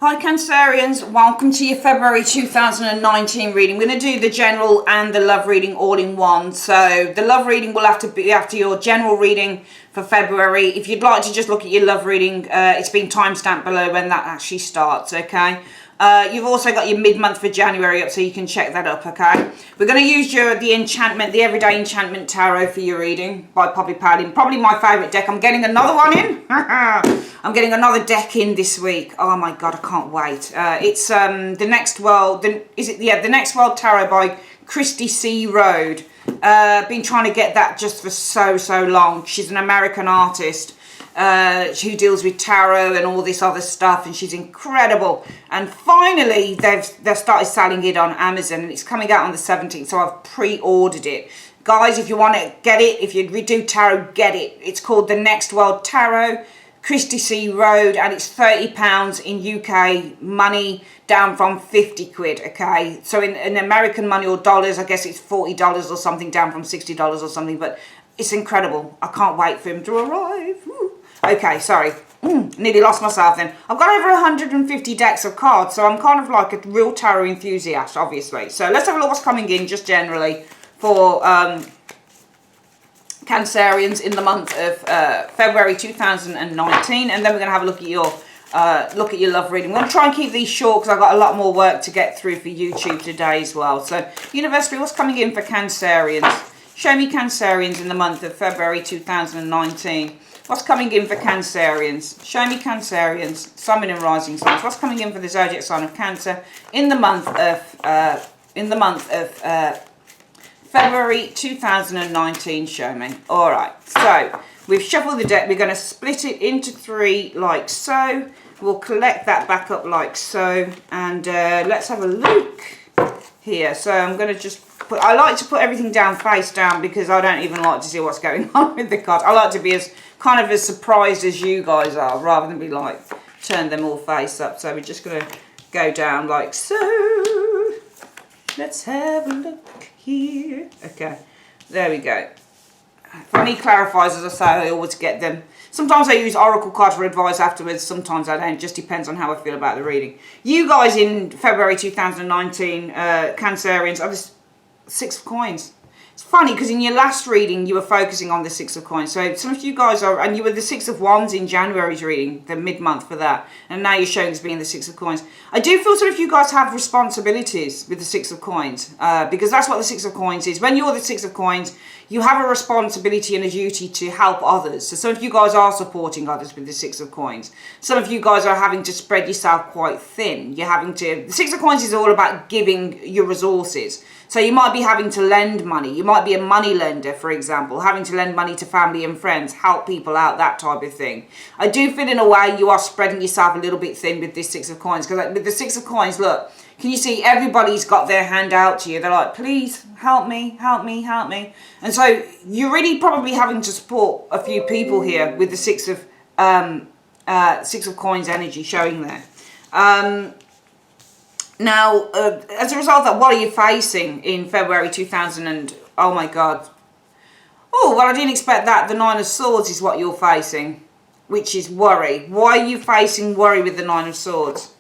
Hi Cancerians, welcome to your February 2019 reading. We're going to do the general and the love reading all in one. So the love reading will have to be after your general reading for February. If you'd like to just look at your love reading, it's been timestamped below when that actually starts, okay? You've also got your mid-month for January up, so you can check that up, okay? We're going to use the enchantment, the Everyday Enchantment Tarot for your reading by Poppy Paladin. Probably my favourite deck. I'm getting another one in. I'm getting another deck in this week. Oh my god, I can't wait. It's The Next World. The Next World Tarot by Christy C. Rode. Been trying to get that just for so long. She's an American artist. Who deals with tarot and all this other stuff, and she's incredible. And finally they've started selling it on Amazon, and it's coming out on the 17th, so I've pre-ordered it. Guys, if you want it, get it. If you do tarot, get it. It's called The Next World Tarot, Christy C. Rode, and it's £30 in UK money, down from 50 quid, okay? So in American money or dollars, I guess it's $40 or something, down from $60 or something, but it's incredible. I can't wait for him to arrive. Woo. Okay, sorry. Nearly lost myself then. I've got over 150 decks of cards, so I'm kind of like a real tarot enthusiast, obviously. So let's have a look what's coming in just generally for Cancerians in the month of February 2019, and then we're going to have a look at your love reading. I'm going to try and keep these short because I've got a lot more work to get through for YouTube today as well. So, University, what's coming in for Cancerians? Show me Cancerians in the month of February 2019. What's coming in for Cancerians? Show me Cancerians, Sun and Rising signs. What's coming in for the zodiac sign of Cancer in the month of February 2019? Show me. All right. So we've shuffled the deck. We're going to split it into three, like so. We'll collect that back up like so, and let's have a look here. So I'm going to just put. I like to put everything down face down because I don't even like to see what's going on with the cards. I like to be as surprised as you guys are, rather than be like turn them all face up. So we're just going to go down like so. Let's have a look here. Okay, there we go. For me, clarifiers, as I say, I always get them. Sometimes I use oracle cards for advice afterwards, sometimes I don't. It just depends on how I feel about the reading. You guys in February 2019, Cancerians, are the Six of Coins. It's funny because in your last reading you were focusing on the Six of Coins. So some of you guys are, and you were the Six of Wands in January's reading, the mid-month for that, and now you're showing as being the Six of Coins. I do feel some of you guys have responsibilities with the Six of Coins, because that's what the Six of Coins is. When you're the Six of Coins, you have a responsibility and a duty to help others. So some of you guys are supporting others with the Six of Coins. Some of you guys are having to spread yourself quite thin. You're having to, the Six of Coins is all about giving your resources. So you might be having to lend money. You might be a money lender, for example, having to lend money to family and friends, help people out, that type of thing. I do feel in a way you are spreading yourself a little bit thin with this Six of Coins. Because with the Six of Coins, look, can you see everybody's got their hand out to you? They're like, please help me, help me, help me. And so you're really probably having to support a few people here with the Six of Coins energy showing there. Now, as a result of that, what are you facing in February 2000 and, oh my God. Oh, well, I didn't expect that. The Nine of Swords is what you're facing, which is worry. Why are you facing worry with the Nine of Swords?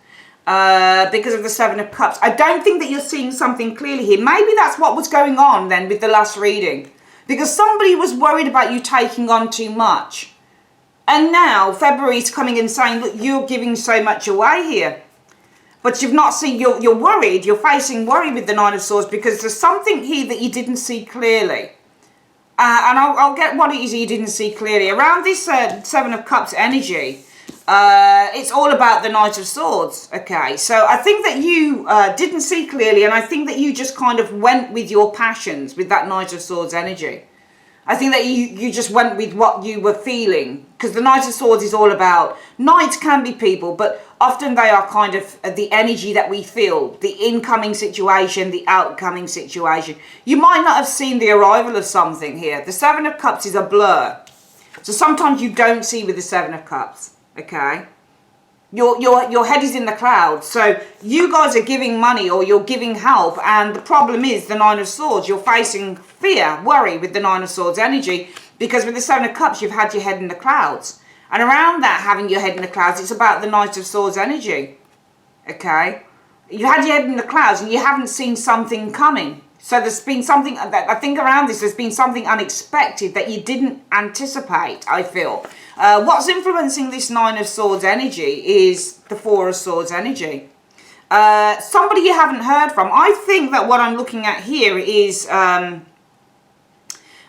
Because of the Seven of Cups. I don't think that you're seeing something clearly here. Maybe that's what was going on then with the last reading. Because somebody was worried about you taking on too much. And now February's coming in saying, look, you're giving so much away here. But you've not seen, you're worried, you're facing worry with the Nine of Swords because there's something here that you didn't see clearly. And I'll get what it is you didn't see clearly. Around this Seven of Cups energy, it's all about the Knight of Swords, okay? So I think that you didn't see clearly, and I think that you just kind of went with your passions with that Knight of Swords energy. I think that you just went with what you were feeling, because the Knight of Swords is all about, knights can be people, but often they are kind of the energy that we feel, the incoming situation, the outcoming situation. You might not have seen the arrival of something here. The Seven of Cups is a blur. So sometimes you don't see with the Seven of Cups, okay? Your head is in the clouds. So you guys are giving money or you're giving help, and the problem is the Nine of Swords. You're facing fear, worry with the Nine of Swords energy, because with the Seven of Cups you've had your head in the clouds. And around that, having your head in the clouds, it's about the Knight of Swords energy. okay? You had your head in the clouds and you haven't seen something coming. So there's been something, that I think around this, there's been something unexpected that you didn't anticipate, I feel. What's influencing this Nine of Swords energy is the Four of Swords energy. Somebody you haven't heard from. I think that what I'm looking at here is, and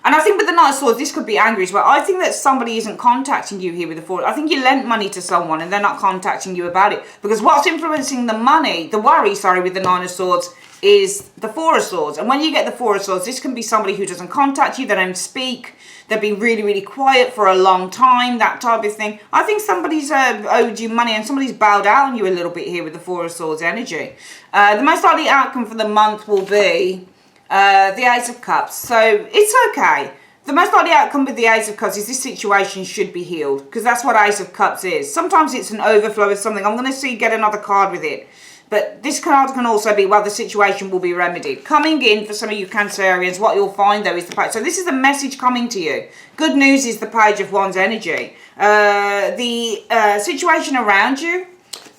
I think with the Knight of Swords, this could be angry as well. I think that somebody isn't contacting you here with the Four. I think you lent money to someone and they're not contacting you about it. Because what's influencing the money, the worry, sorry, with the Nine of Swords is the Four of Swords. And when you get the Four of Swords, this can be somebody who doesn't contact you, they don't speak, they've been really, really quiet for a long time, that type of thing. I think somebody's owed you money and somebody's bowed out on you a little bit here with the Four of Swords energy. The most likely outcome for the month will be the Ace of Cups. So it's okay. The most likely outcome with the Ace of Cups is this situation should be healed, because that's what Ace of Cups is. Sometimes it's an overflow of something. I'm going to see get another card with it. But this card can also be, well, the situation will be remedied. Coming in for some of you Cancerians, what you'll find though is the page. So this is a message coming to you. Good news is the Page of Wands energy. The situation around you,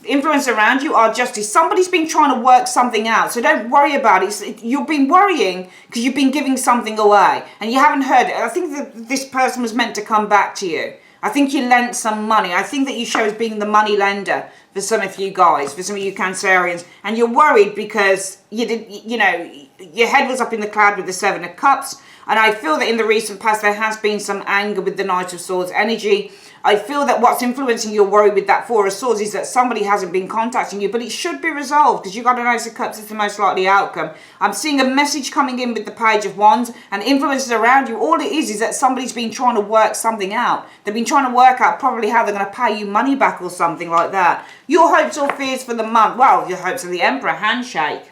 influence around you are justice. Somebody's been trying to work something out, so don't worry about it. You've been worrying because you've been giving something away and you haven't heard it. I think that this person was meant to come back to you. I think you lent some money. I think that you show as being the money lender for some of you guys, for some of you Cancerians, and you're worried because you did, you know, your head was up in the cloud with the Seven of Cups. And I feel that in the recent past there has been some anger with the Knight of Swords energy. I feel that what's influencing your worry with that Four of Swords is that somebody hasn't been contacting you, but it should be resolved because you got an Ace of Cups. It's the most likely outcome. I'm seeing a message coming in with the Page of Wands and influences around you. All it is that somebody's been trying to work something out. They've been trying to work out probably how they're going to pay you money back or something like that. Your hopes or fears for the month. Well, your hopes of the Emperor, handshake.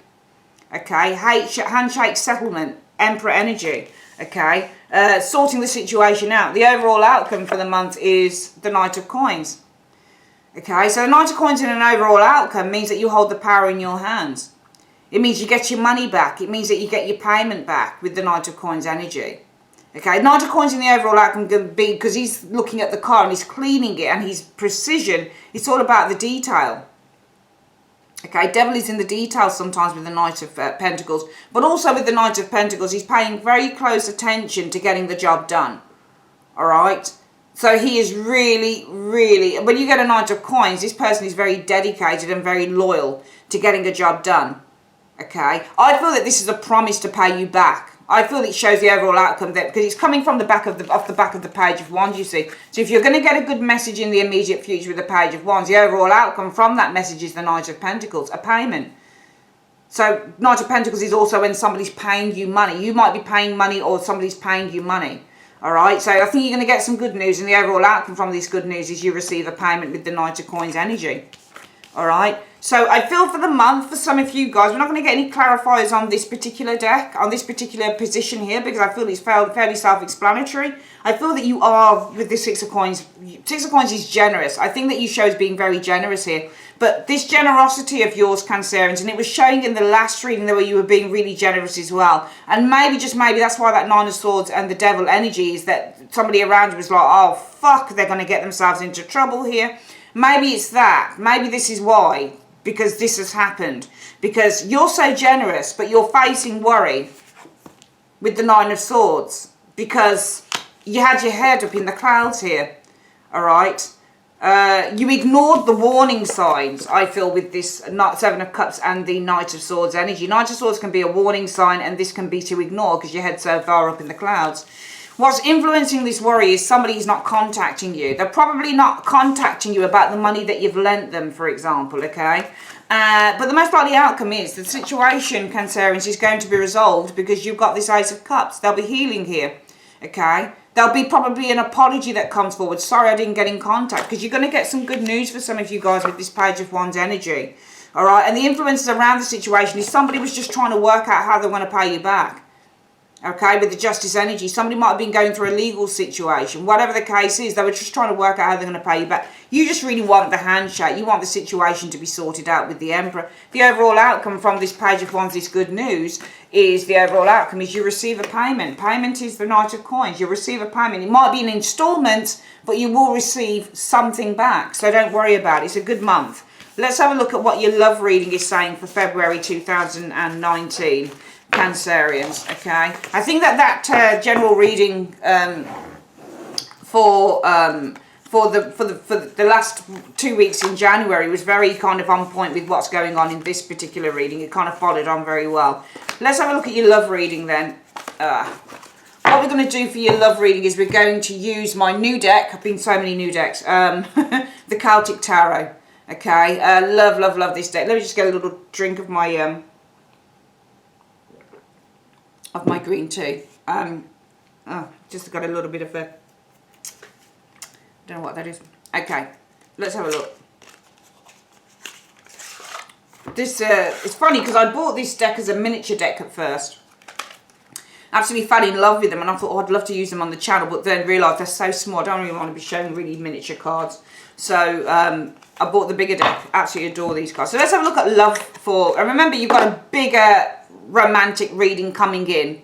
Okay, handshake settlement, Emperor energy. Okay, sorting the situation out. The overall outcome for the month is the Knight of Coins. Okay, so the Knight of Coins in an overall outcome means that you hold the power in your hands. It means you get your money back. It means that you get your payment back with the Knight of Coins energy. Okay, Knight of Coins in the overall outcome can be, because he's looking at the car and he's cleaning it and his precision, it's all about the detail. Okay, devil is in the details sometimes with the Knight of Pentacles, but also with the Knight of Pentacles, he's paying very close attention to getting the job done. All right, so he is really, really, when you get a Knight of Coins, this person is very dedicated and very loyal to getting a job done. Okay, I feel that this is a promise to pay you back. I feel it shows the overall outcome there because it's coming from the back of off the back of the Page of Wands, you see. So if you're going to get a good message in the immediate future with the Page of Wands, the overall outcome from that message is the Knight of Pentacles, a payment. So Knight of Pentacles is also when somebody's paying you money. You might be paying money or somebody's paying you money. All right, so I think you're going to get some good news, and the overall outcome from this good news is you receive a payment with the Knight of Coins energy. All right, so I feel for the month, for some of you guys, we're not going to get any clarifiers on this particular deck, on this particular position here, because I feel it's fairly self-explanatory. I feel that you are, with the Six of Coins, Six of Coins is generous. I think that you show as being very generous here. But this generosity of yours, Cancerians, and it was showing in the last reading where you were being really generous as well. And maybe, just maybe, that's why that Nine of Swords and the Devil energy is that somebody around you was like, oh, fuck, they're going to get themselves into trouble here. Maybe it's that. Maybe this is why. Because this has happened. Because you're so generous, but you're facing worry with the Nine of Swords. Because you had your head up in the clouds here. Alright? You ignored the warning signs, I feel, with this Seven of Cups and the Knight of Swords energy. Knight of Swords can be a warning sign, and this can be to ignore because your head's so far up in the clouds. What's influencing this worry is somebody is not contacting you. They're probably not contacting you about the money that you've lent them, for example, okay? But the most likely outcome is the situation, Cancerians, is going to be resolved because you've got this Ace of Cups. There'll be healing here, okay? There'll be probably an apology that comes forward. Sorry I didn't get in contact, because you're going to get some good news for some of you guys with this Page of Wands energy, all right? And the influences around the situation is somebody was just trying to work out how they want to pay you back. Okay, with the Justice energy, somebody might have been going through a legal situation. Whatever the case is, they were just trying to work out how they're going to pay you back. You just really want the handshake. You want the situation to be sorted out with the Emperor. The overall outcome from this Page of Wands, this good news, is the overall outcome is you receive a payment. Payment is the Knight of Coins. You receive a payment. It might be an installment, but you will receive something back. So don't worry about it. It's a good month Let's have a look at what your love reading is saying for February 2019, Cancerians, okay? I think that general reading for the last 2 weeks in January was very kind of on point with what's going on in this particular reading. It kind of followed on very well. Let's have a look at your love reading then. What we're going to do for your love reading is we're going to use my new deck. I've been so many new decks. The Celtic Tarot. Okay, love this deck. Let me just get a little drink of my green tea. Just got a little bit of a, don't know what that is. Okay, let's have a look. This it's funny because I bought this deck as a miniature deck at first. Absolutely fell in love with them, and I thought, oh, I'd love to use them on the channel, but then realised they're so small. I don't really want to be showing really miniature cards. So I bought the bigger deck. Absolutely adore these cards. So let's have a look at love for. And remember, you've got a bigger romantic reading coming in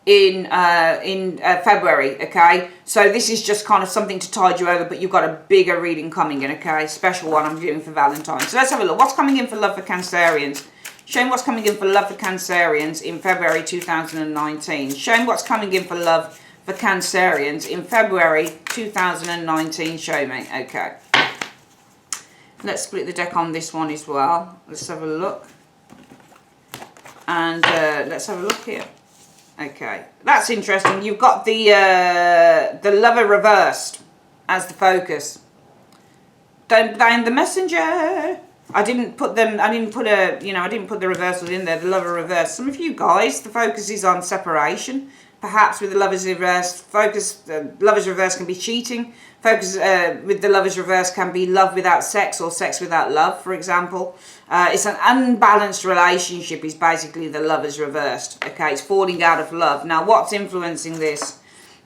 February. Okay, so this is just kind of something to tide you over, but you've got a bigger reading coming in. Okay, special one I'm doing for Valentine's. So let's have a look. What's coming in for love for Cancerians? Showing what's coming in for love for Cancerians in February 2019. Showing what's coming in for love for Cancerians in February 2019. Show me. Okay. Let's split the deck on this one as well. Let's have a look. And let's have a look here. Okay. That's interesting. You've got the lover reversed as the focus. Don't blame the messenger. I didn't put the reversals in there, the lover reverse. Some of you guys, the focus is on separation. Perhaps with the lover's reverse, lover's reverse can be cheating. Focus with the lover's reverse can be love without sex or sex without love, for example. It's an unbalanced relationship is basically the lover's reversed. Okay, it's falling out of love. Now, what's influencing this?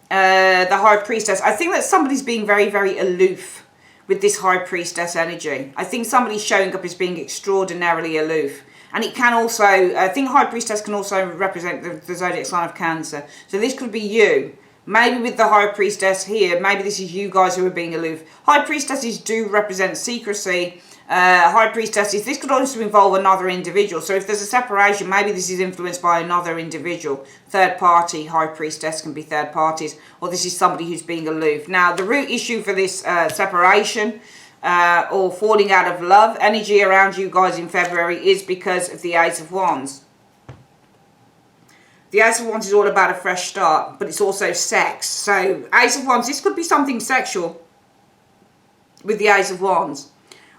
The High Priestess. I think that somebody's being very, very aloof with this High Priestess energy. I think somebody's showing up as being extraordinarily aloof. And it can also, I think High Priestess can also represent the zodiac sign of Cancer. So this could be you. Maybe with the High Priestess here, maybe this is you guys who are being aloof. High Priestesses do represent secrecy. High Priestesses, this could also involve another individual. So if there's a separation, maybe this is influenced by another individual. Third party, High Priestess can be third parties. Or this is somebody who's being aloof. Now, the root issue for this separation or falling out of love energy around you guys in February is because of the Ace of Wands. The Ace of Wands is all about a fresh start, but it's also sex. So, Ace of Wands, this could be something sexual with the Ace of Wands,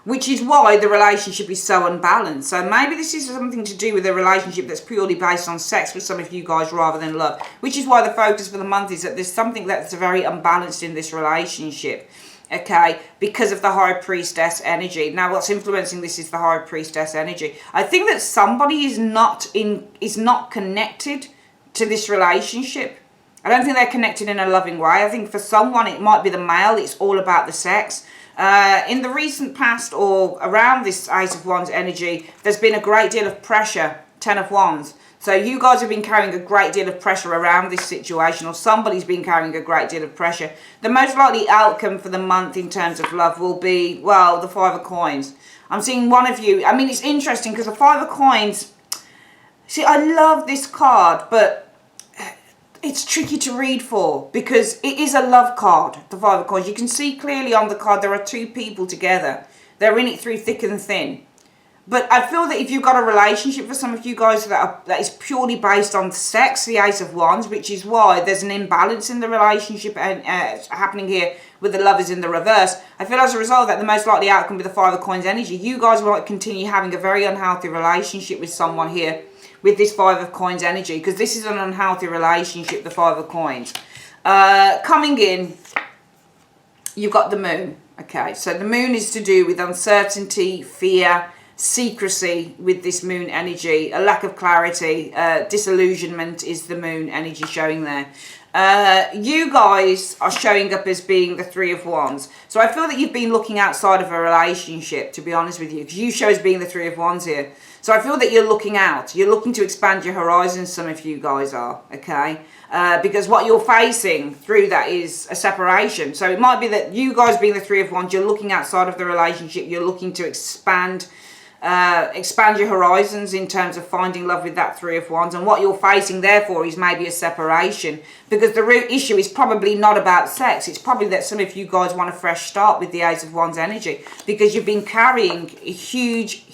which is why the relationship is so unbalanced. So maybe this is something to do with a relationship that's purely based on sex for some of you guys rather than love, which is why the focus for the month is that there's something that's very unbalanced in this relationship. Okay, because of the High Priestess energy. Now, what's influencing this is the High Priestess energy. I think that somebody is not connected to this relationship. I don't think they're connected in a loving way. I think for someone, it might be the male. It's all about the sex. In the recent past or around this Ace of Wands energy, there's been a great deal of pressure. 10 of Wands. So you guys have been carrying a great deal of pressure around this situation, or somebody's been carrying a great deal of pressure. The most likely outcome for the month in terms of love will be, well, the Five of Coins. I'm seeing one of you. I mean, it's interesting because the Five of Coins, see, I love this card, but it's tricky to read for because it is a love card, the Five of Coins. You can see clearly on the card there are two people together. They're in it through thick and thin. But I feel that if you've got a relationship for some of you guys that is purely based on sex, the Ace of Wands, which is why there's an imbalance in the relationship happening here with the lovers in the reverse. I feel as a result of that, the most likely outcome with the Five of Coins energy, you guys might continue having a very unhealthy relationship with someone here with this Five of Coins energy, because this is an unhealthy relationship, the Five of Coins. Coming in, you've got the Moon. Okay, so the Moon is to do with uncertainty, fear, secrecy with this Moon energy, a lack of clarity, disillusionment is the Moon energy showing there. You guys are showing up as being the Three of Wands. So I feel that you've been looking outside of a relationship, to be honest with you, because you show as being the Three of Wands here. So I feel that you're looking out. You're looking to expand your horizons, some of you guys are, okay? because what you're facing through that is a separation. So it might be that you guys being the Three of Wands, you're looking outside of the relationship, you're looking to expand your horizons in terms of finding love with that Three of Wands, and what you're facing therefore is maybe a separation, because the root issue is probably not about sex. It's probably that some of you guys want a fresh start with the Ace of Wands energy, because you've been carrying a huge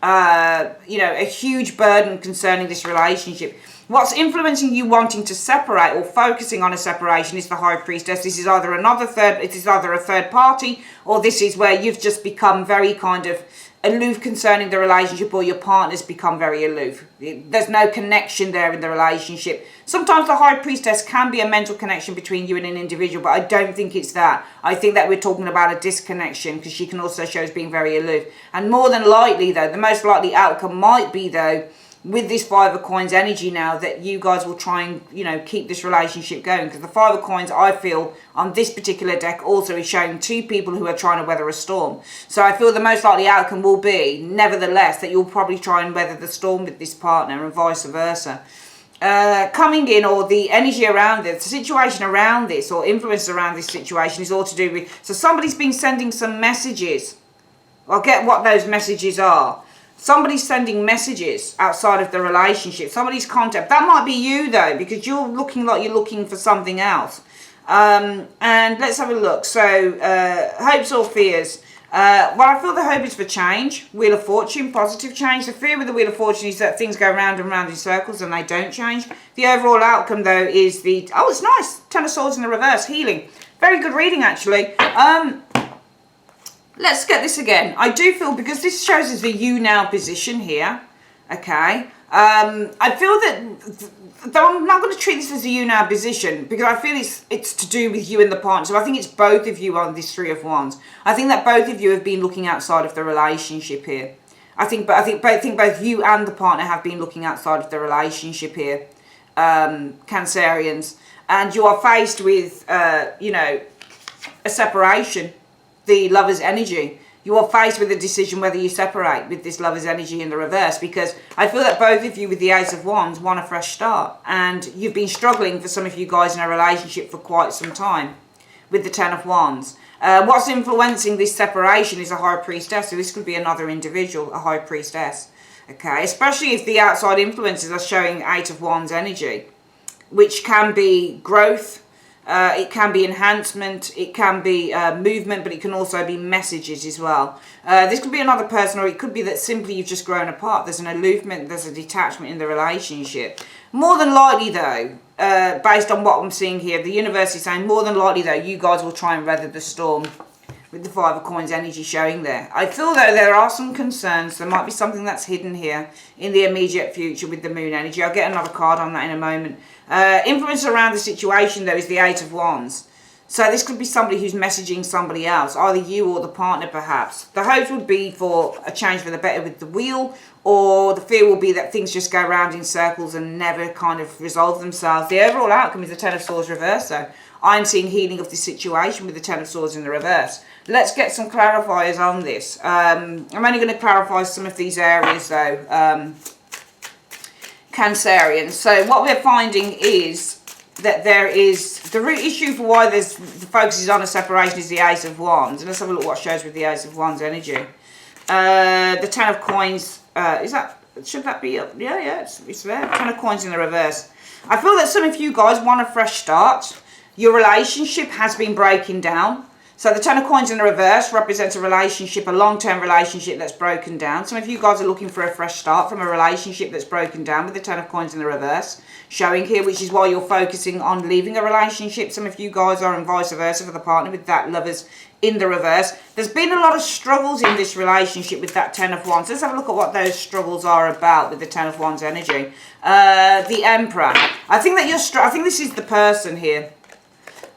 a huge burden concerning this relationship. What's influencing you wanting to separate or focusing on a separation is the High Priestess. This is either a third party, or this is where you've just become very kind of aloof concerning the relationship, or your partner's become very aloof. There's no connection there in the relationship. Sometimes the High Priestess can be a mental connection between you and an individual, but I don't think it's that. I think that we're talking about a disconnection, because she can also show as being very aloof. And more than likely, though, the most likely outcome might be, though, with this Five of Coins energy now, that you guys will try and, keep this relationship going. Because the Five of Coins, I feel, on this particular deck also is showing two people who are trying to weather a storm. So I feel the most likely outcome will be, nevertheless, that you'll probably try and weather the storm with this partner, and vice versa. Coming in, or the energy around this, the situation around this, or influence around this situation is all to do with, so somebody's been sending some messages. I'll get what those messages are. Somebody's sending messages outside of the relationship. Somebody's contact. That might be you, though, because you're looking like you're looking for something else. And let's have a look. So, hopes or fears. Well, I feel the hope is for change. Wheel of Fortune, positive change. The fear with the Wheel of Fortune is that things go round and round in circles and they don't change. The overall outcome, though, is the... Oh, it's nice. Ten of Swords in the reverse. Healing. Very good reading, actually. Let's get this again. I do feel, because this shows us the you now position here, okay, I feel that, though I'm not going to treat this as a you now position, because I feel it's to do with you and the partner. So I think it's both of you on this Three of Wands. I think that both of you have been looking outside of the relationship here. I think both you and the partner have been looking outside of the relationship here, Cancerians, and you are faced with, a separation. The Lover's energy. You are faced with a decision whether you separate with this Lover's energy in the reverse, because I feel that both of you with the Ace of Wands want a fresh start, and you've been struggling, for some of you guys, in a relationship for quite some time with the Ten of Wands. What's influencing this separation is a High Priestess, so this could be another individual, a High Priestess, okay, especially if the outside influences are showing Eight of Wands energy, which can be growth. It can be enhancement, it can be movement, but it can also be messages as well. This could be another person, or it could be that simply you've just grown apart. There's an aloofment, there's a detachment in the relationship. More than likely, though, based on what I'm seeing here, the universe is saying more than likely, though, you guys will try and weather the storm with the Five of Coins energy showing there. I feel, though, there are some concerns. There might be something that's hidden here in the immediate future with the Moon energy. I'll get another card on that in a moment. Influence around the situation, though, is the Eight of Wands. So this could be somebody who's messaging somebody else, either you or the partner, perhaps. The hopes would be for a change for the better with the Wheel, or the fear will be that things just go around in circles and never kind of resolve themselves. The overall outcome is the Ten of Swords reverse, though. I'm seeing healing of the situation with the Ten of Swords in the reverse. Let's get some clarifiers on this. I'm only going to clarify some of these areas, though, Cancerians. So what we're finding is that there is the root issue for why the focus is on a separation is the Ace of Wands. And let's have a look what shows with the Ace of Wands energy. The Ten of Coins, should that be up? Yeah, it's there. Ten of Coins in the reverse. I feel that some of you guys want a fresh start. Your relationship has been breaking down. So the Ten of Coins in the reverse represents a relationship, a long-term relationship that's broken down. Some of you guys are looking for a fresh start from a relationship that's broken down with the Ten of Coins in the reverse showing here, which is why you're focusing on leaving a relationship. Some of you guys are, and vice versa for the partner with that Lovers in the reverse. There's been a lot of struggles in this relationship with that Ten of Wands. Let's have a look at what those struggles are about with the Ten of Wands energy. The Emperor. I think this is the person here.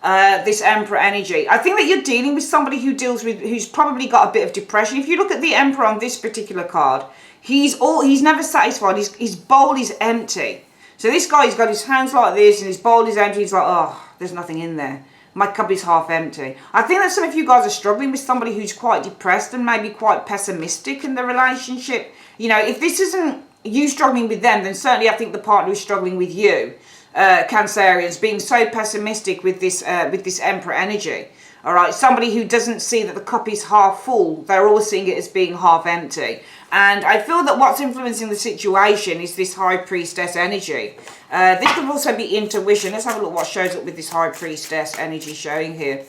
This Emperor energy. I think that you're dealing with somebody who's probably got a bit of depression. If you look at the Emperor on this particular card, he's never satisfied. His bowl is empty. So this guy's got his hands like this and his bowl is empty. He's like, oh, there's nothing in there. My cup is half empty. I think that some of you guys are struggling with somebody who's quite depressed and maybe quite pessimistic in the relationship. You know, if this isn't you struggling with them, then certainly I think the partner is struggling with you, Cancerians, being so pessimistic with this Emperor energy. All right, somebody who doesn't see that the cup is half full, they're all seeing it as being half empty. And I feel that what's influencing the situation is this High Priestess energy. This could also be intuition. Let's have a look what shows up with this High Priestess energy showing here.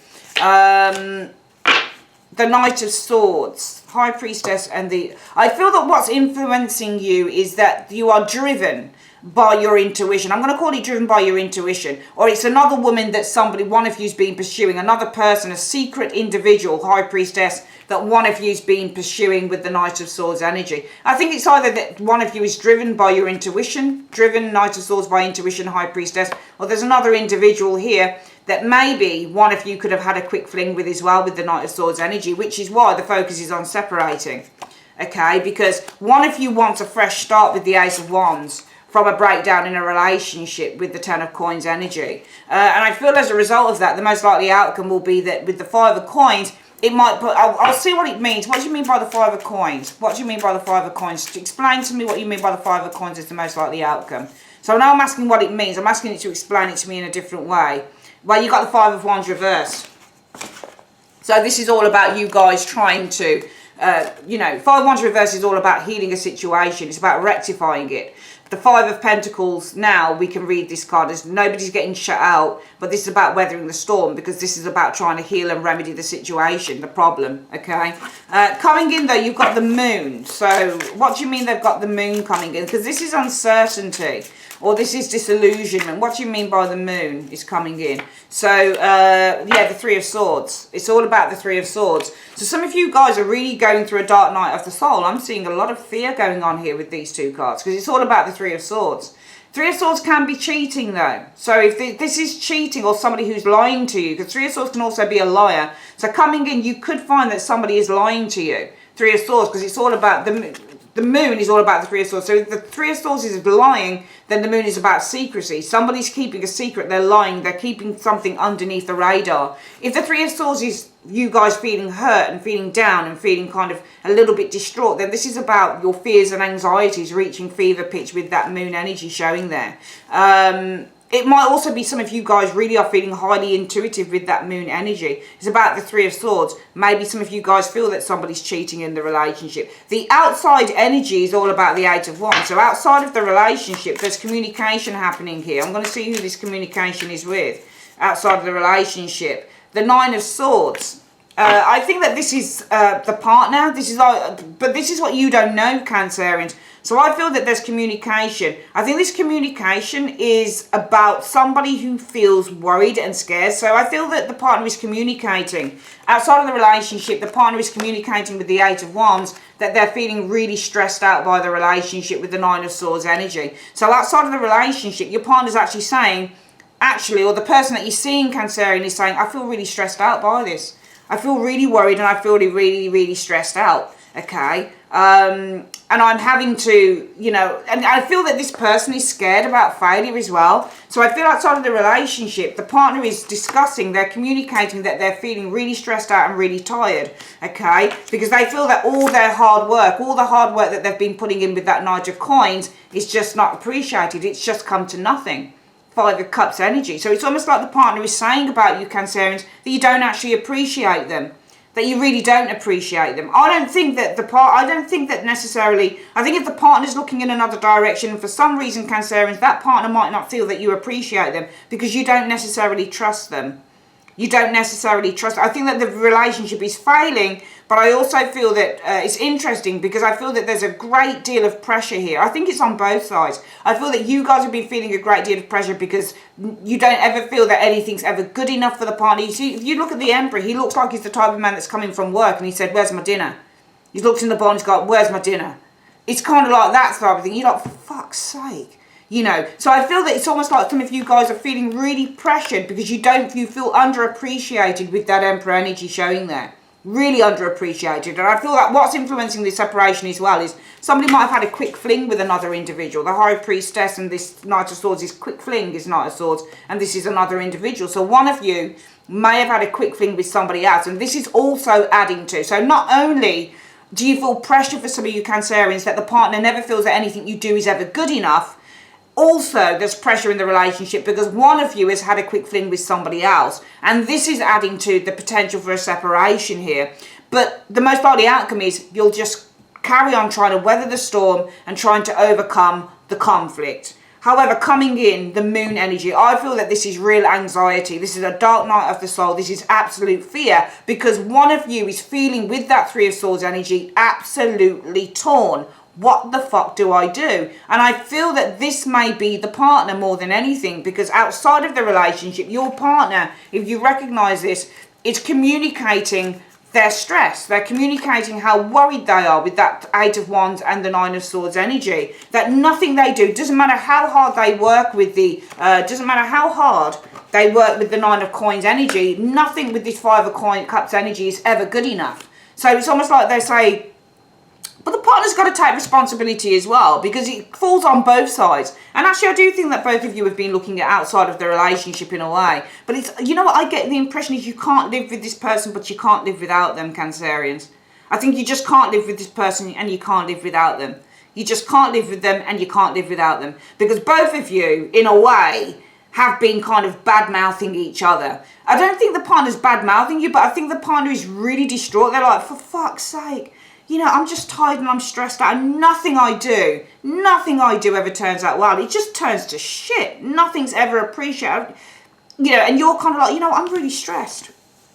The Knight of Swords, High Priestess, and I feel that what's influencing you is that you are driven by your intuition. I'm going to call it driven by your intuition. Or it's another woman that one of you's been pursuing. Another person, a secret individual, High Priestess, that one of you's been pursuing with the Knight of Swords energy. I think it's either that one of you is driven by your intuition, driven Knight of Swords by intuition, High Priestess, or there's another individual here that maybe one of you could have had a quick fling with as well with the Knight of Swords energy, which is why the focus is on separating. Okay, because one of you wants a fresh start with the Ace of Wands from a breakdown in a relationship with the Ten of Coins energy. And I feel as a result of that, the most likely outcome will be that with the Five of Coins, it might put, I'll see what it means. What do you mean by the Five of Coins? What do you mean by the Five of Coins? Explain to me what you mean by the Five of Coins is the most likely outcome. So now I'm asking what it means. I'm asking you to explain it to me in a different way. Well, you got the Five of Wands reversed. So this is all about you guys trying to, Five of Wands reversed is all about healing a situation. It's about rectifying it. The Five of Pentacles, now we can read this card as nobody's getting shut out, but this is about weathering the storm, because this is about trying to heal and remedy the situation, the problem, okay? Coming in though, you've got the Moon. So what do you mean they've got the Moon coming in? Because this is uncertainty, or this is disillusionment. What do you mean by the Moon is coming in? So, yeah, the Three of Swords. It's all about the Three of Swords. So some of you guys are really going through a dark night of the soul. I'm seeing a lot of fear going on here with these two cards, because it's all about the Three of Swords. Three of Swords can be cheating though. So if this is cheating or somebody who's lying to you, because Three of Swords can also be a liar. So coming in, you could find that somebody is lying to you. Three of Swords, because it's all about the Moon is all about the Three of Swords. So if the Three of Swords is lying, then the Moon is about secrecy. Somebody's keeping a secret, they're lying, they're keeping something underneath the radar. If the Three of Swords is you guys feeling hurt and feeling down and feeling kind of a little bit distraught, then this is about your fears and anxieties reaching fever pitch with that Moon energy showing there. It might also be some of you guys really are feeling highly intuitive with that Moon energy. It's about the Three of Swords. Maybe some of you guys feel that somebody's cheating in the relationship. The outside energy is all about the Eight of Wands. So outside of the relationship, there's communication happening here. I'm going to see who this communication is with outside of the relationship. The Nine of Swords. I think that this is the partner. But this is what you don't know, Cancerians. So I feel that there's communication. I think this communication is about somebody who feels worried and scared. So I feel that the partner is communicating. Outside of the relationship, the partner is communicating with the Eight of Wands that they're feeling really stressed out by the relationship with the Nine of Swords energy. So outside of the relationship, your partner's actually saying, or the person that you're seeing, Cancerian, is saying, I feel really stressed out by this. I feel really worried and I feel really, really stressed out. Okay. And I'm having to, and I feel that this person is scared about failure as well. So I feel outside of the relationship, the partner is discussing, they're communicating that they're feeling really stressed out and really tired, okay? Because they feel that all their hard work, all the hard work that they've been putting in with that Knight of Coins is just not appreciated. It's just come to nothing. Five of Cups energy. So it's almost like the partner is saying about you, Cancerians, that you don't actually appreciate them. That you really don't appreciate them. I don't think that necessarily, I think if the partner's looking in another direction, and for some reason, Cancerians, that partner might not feel that you appreciate them because you don't necessarily trust them. You don't necessarily trust. I think that the relationship is failing, but I also feel that it's interesting because I feel that there's a great deal of pressure here. I think it's on both sides. I feel that you guys have been feeling a great deal of pressure because you don't ever feel that anything's ever good enough for the partner. You see, if you look at the Emperor, he looks like he's the type of man that's coming from work and he said, where's my dinner? He's looked in the bar and he's got, where's my dinner? It's kind of like that type of thing. You're like, for fuck's sake. So I feel that it's almost like some of you guys are feeling really pressured because you feel underappreciated with that Emperor energy showing there. Really underappreciated. And I feel that what's influencing this separation as well is somebody might have had a quick fling with another individual. The High Priestess and this Knight of Swords is quick fling, is Knight of Swords, and this is another individual. So one of you may have had a quick fling with somebody else, and this is also adding to. So not only Do you feel pressure for some of you Cancerians that the partner never feels that anything you do is ever good enough? Also, there's pressure in the relationship because one of you has had a quick fling with somebody else. And this is adding to the potential for a separation here. But the most likely outcome is you'll just carry on trying to weather the storm and trying to overcome the conflict. However, coming in, the moon energy, I feel that this is real anxiety. This is a dark night of the soul. This is absolute fear because one of you is feeling with that Three of Swords energy absolutely torn. What the fuck do I do? And I feel that this may be the partner more than anything because outside of the relationship, your partner, if you recognize this, is communicating their stress. They're communicating how worried they are with that Eight of Wands and the Nine of Swords energy. That nothing they do, doesn't matter how hard they work with the, Nine of Coins energy, nothing with this Five of Cups energy is ever good enough. So it's almost like they say, but the partner's got to take responsibility as well because it falls on both sides. And actually, I do think that both of you have been looking at outside of the relationship in a way. But it's, you know what I get the impression is you can't live with this person, but you can't live without them, Cancerians. I think you just can't live with this person and you can't live without them. You just can't live with them and you can't live without them. Because both of you, in a way, have been kind of bad-mouthing each other. I don't think the partner's bad-mouthing you, but I think the partner is really distraught. They're like, for fuck's sake. You know, I'm just tired and I'm stressed out and nothing I do ever turns out well. It just turns to shit. Nothing's ever appreciated. You know, and you're kind of like, you know, I'm really stressed.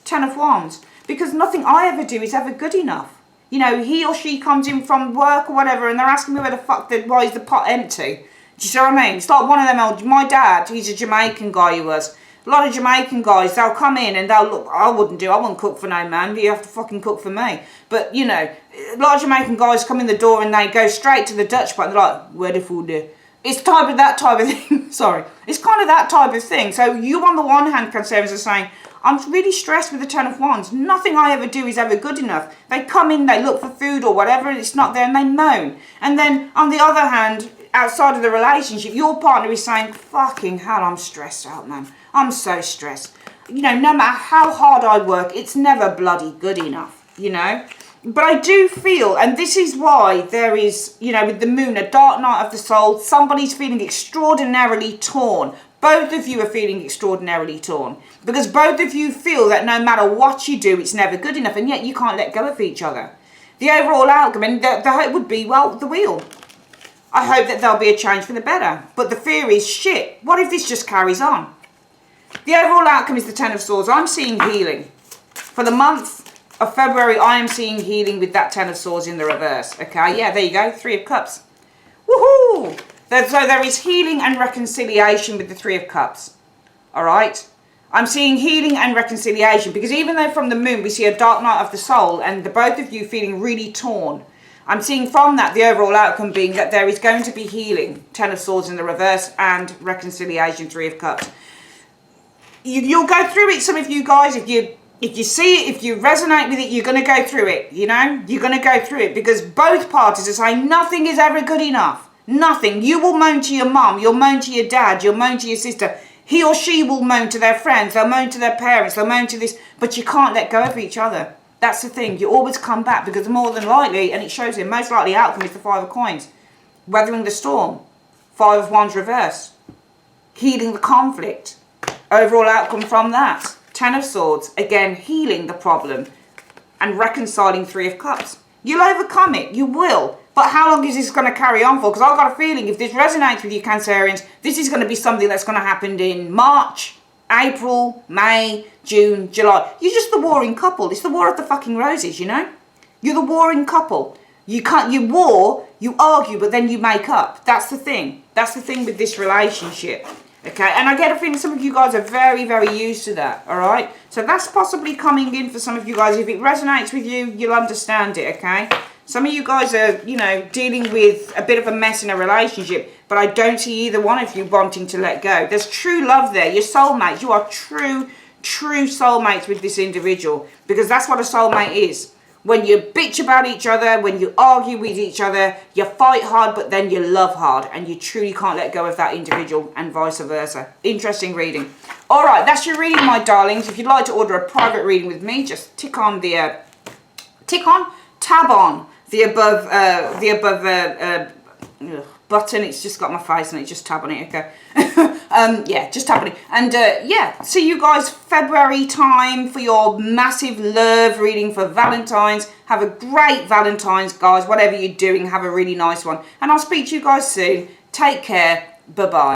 Ten of Wands. Because nothing I ever do is ever good enough. You know, he or she comes in from work or whatever and they're asking me where the fuck, why is the pot empty? Do you see what I mean? It's like one of them, my dad, he's a Jamaican guy he was. A lot of Jamaican guys, they'll come in and they'll look, I wouldn't cook for no man, but you have to fucking cook for me. But, you know, a lot of Jamaican guys come in the door and they go straight to the Dutch part and they're like, where the food there? It's that type of thing, sorry. It's kind of that type of thing. So you on the one hand, Cancerians, are saying, I'm really stressed with the Ten of Wands. Nothing I ever do is ever good enough. They come in, they look for food or whatever, and it's not there and they moan. And then on the other hand, outside of the relationship, your partner is saying, fucking hell, I'm stressed out, man. I'm so stressed. You know, no matter how hard I work, it's never bloody good enough, you know. But I do feel, and this is why there is, you know, with the moon, a dark night of the soul, somebody's feeling extraordinarily torn. Both of you are feeling extraordinarily torn. Because both of you feel that no matter what you do, it's never good enough. And yet you can't let go of each other. The overall outcome, and the hope would be, well, the wheel. I hope that there'll be a change for the better. But the fear is, shit, what if this just carries on? The overall outcome is the Ten of Swords. I'm seeing healing. For the month of February, I am seeing healing with that Ten of Swords in the reverse. Okay, yeah, there you go. Three of Cups. Woohoo! So there is healing and reconciliation with the Three of Cups. All right? I'm seeing healing and reconciliation because even though from the moon we see a dark night of the soul and the both of you feeling really torn, I'm seeing from that the overall outcome being that there is going to be healing, Ten of Swords in the reverse, and reconciliation, Three of Cups. You'll go through it, some of you guys, if you see it, if you resonate with it, you're going to go through it, you know? You're going to go through it because both parties are saying nothing is ever good enough. Nothing. You will moan to your mum, you'll moan to your dad, you'll moan to your sister. He or she will moan to their friends, they'll moan to their parents, they'll moan to this, but you can't let go of each other. That's the thing. You always come back because more than likely, and it shows you, most likely outcome is the Five of Coins. Weathering the storm. Five of Wands reverse. Healing the conflict. Overall outcome from that. Ten of Swords. Again, healing the problem. And reconciling Three of Cups. You'll overcome it. You will. But how long is this going to carry on for? Because I've got a feeling if this resonates with you Cancerians, this is going to be something that's going to happen in March, April, May, June, July. You're just the warring couple. It's the war of the fucking roses, you know? You're the warring couple. You war, you argue, but then you make up. That's the thing. That's the thing with this relationship. Okay, and I get a feeling some of you guys are very, very used to that, all right? So that's possibly coming in for some of you guys. If it resonates with you, you'll understand it, okay? Some of you guys are, you know, dealing with a bit of a mess in a relationship, but I don't see either one of you wanting to let go. There's true love there. You're soulmates. You are true soulmates with this individual, because that's what a soulmate is. When you bitch about each other, when you argue with each other, you fight hard, but then you love hard, and you truly can't let go of that individual, and vice versa. Interesting reading. All right, that's your reading, my darlings. If you'd like to order a private reading with me, just tick on tab on the above button. It's just got my face on it. Just tab on it, okay? Yeah, just tap on it. And yeah, see you guys February time for your massive love reading for Valentine's. Have a great Valentine's, guys. Whatever you're doing, have a really nice one. And I'll speak to you guys soon. Take care. Bye-bye.